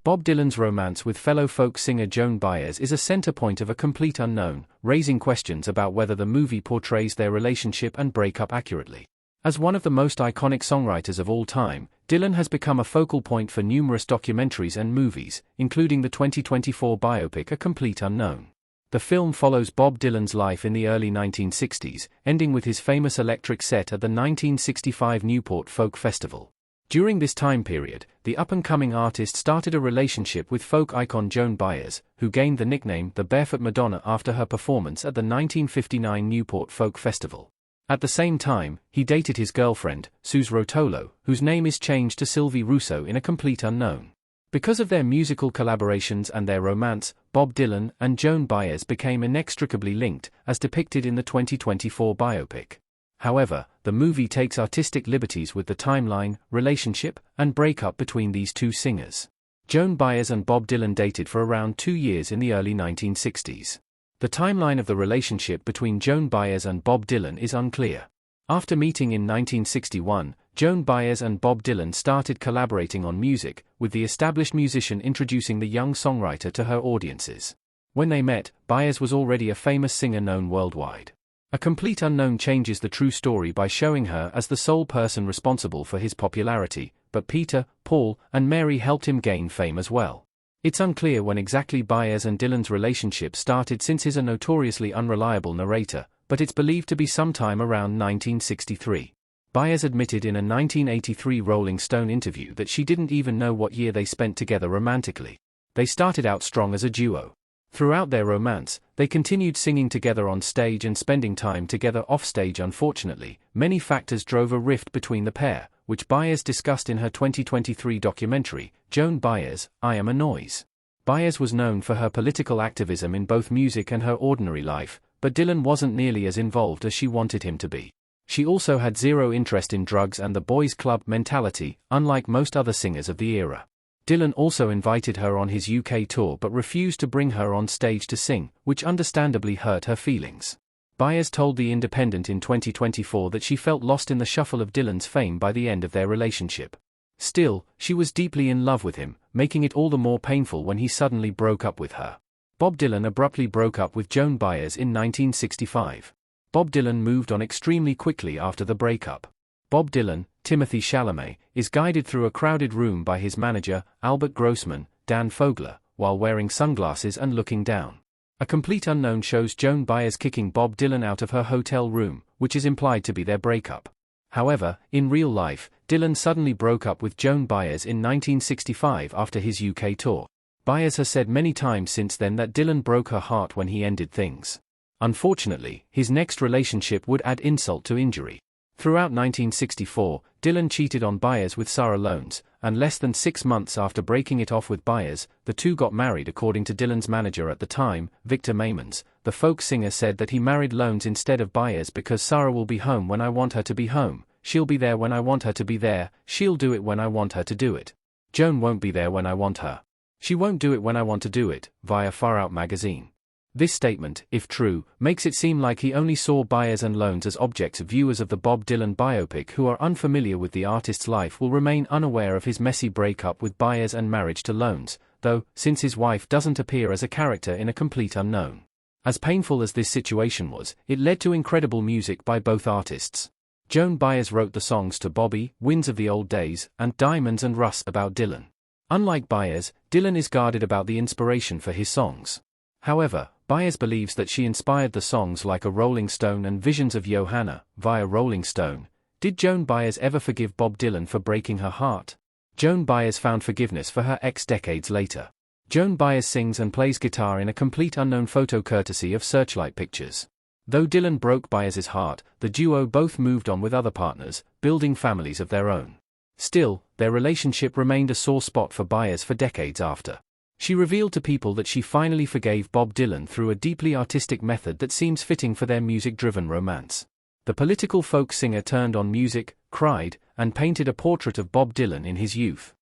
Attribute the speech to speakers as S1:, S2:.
S1: Bob Dylan's romance with fellow folk singer Joan Baez is a center point of A Complete Unknown, raising questions about whether the movie portrays their relationship and breakup accurately. As one of the most iconic songwriters of all time, Dylan has become a focal point for numerous documentaries and movies, including the 2024 biopic A Complete Unknown. The film follows Bob Dylan's life in the early 1960s, ending with his famous electric set at the 1965 Newport Folk Festival. During this time period, the up-and-coming artist started a relationship with folk icon Joan Baez, who gained the nickname the Barefoot Madonna after her performance at the 1959 Newport Folk Festival. At the same time, he dated his girlfriend, Suze Rotolo, whose name is changed to Sylvie Russo in A Complete Unknown. Because of their musical collaborations and their romance, Bob Dylan and Joan Baez became inextricably linked, as depicted in the 2024 biopic. However, the movie takes artistic liberties with the timeline, relationship, and breakup between these two singers. Joan Baez and Bob Dylan dated for around 2 years in the early 1960s. The timeline of the relationship between Joan Baez and Bob Dylan is unclear. After meeting in 1961, Joan Baez and Bob Dylan started collaborating on music, with the established musician introducing the young songwriter to her audiences. When they met, Baez was already a famous singer known worldwide. A Complete Unknown changes the true story by showing her as the sole person responsible for his popularity, but Peter, Paul, and Mary helped him gain fame as well. It's unclear when exactly Baez and Dylan's relationship started, since he's a notoriously unreliable narrator, but it's believed to be sometime around 1963. Baez admitted in a 1983 Rolling Stone interview that she didn't even know what year they spent together romantically. They started out strong as a duo. Throughout their romance, they continued singing together on stage and spending time together offstage. Unfortunately, many factors drove a rift between the pair, which Baez discussed in her 2023 documentary, Joan Baez, I Am a Noise. Baez was known for her political activism in both music and her ordinary life, but Dylan wasn't nearly as involved as she wanted him to be. She also had zero interest in drugs and the boys' club mentality, unlike most other singers of the era. Dylan also invited her on his UK tour but refused to bring her on stage to sing, which understandably hurt her feelings. Baez told The Independent in 2024 that she felt lost in the shuffle of Dylan's fame by the end of their relationship. Still, she was deeply in love with him, making it all the more painful when he suddenly broke up with her. Bob Dylan abruptly broke up with Joan Baez in 1965. Bob Dylan moved on extremely quickly after the breakup. Bob Dylan, Timothy Chalamet, is guided through a crowded room by his manager, Albert Grossman, Dan Fogler, while wearing sunglasses and looking down. A Complete Unknown shows Joan Baez kicking Bob Dylan out of her hotel room, which is implied to be their breakup. However, in real life, Dylan suddenly broke up with Joan Baez in 1965 after his UK tour. Baez has said many times since then that Dylan broke her heart when he ended things. Unfortunately, his next relationship would add insult to injury. Throughout 1964, Dylan cheated on Baez with Sarah Lones, and less than 6 months after breaking it off with Baez, the two got married. According to Dylan's manager at the time, Victor Maimons, the folk singer said that he married Lones instead of Baez because Sarah will be home when I want her to be home, she'll be there when I want her to be there, she'll do it when I want her to do it. Joan won't be there when I want her. She won't do it when I want to do it, via Far Out magazine. This statement, if true, makes it seem like he only saw Baez and Lones as objects. Viewers of the Bob Dylan biopic who are unfamiliar with the artist's life will remain unaware of his messy breakup with Baez and marriage to Lones, though, since his wife doesn't appear as a character in A Complete Unknown. As painful as this situation was, it led to incredible music by both artists. Joan Baez wrote the songs To Bobby, Winds of the Old Days, and Diamonds and Rust about Dylan. Unlike Baez, Dylan is guarded about the inspiration for his songs. However, Baez believes that she inspired the songs like A Rolling Stone and Visions of Johanna, via Rolling Stone. Did Joan Baez ever forgive Bob Dylan for breaking her heart? Joan Baez found forgiveness for her ex decades later. Joan Baez sings and plays guitar in A Complete Unknown photo courtesy of Searchlight Pictures. Though Dylan broke Baez's heart, the duo both moved on with other partners, building families of their own. Still, their relationship remained a sore spot for Baez for decades after. She revealed to people that she finally forgave Bob Dylan through a deeply artistic method that seems fitting for their music-driven romance. The political folk singer turned on music, cried, and painted a portrait of Bob Dylan in his youth.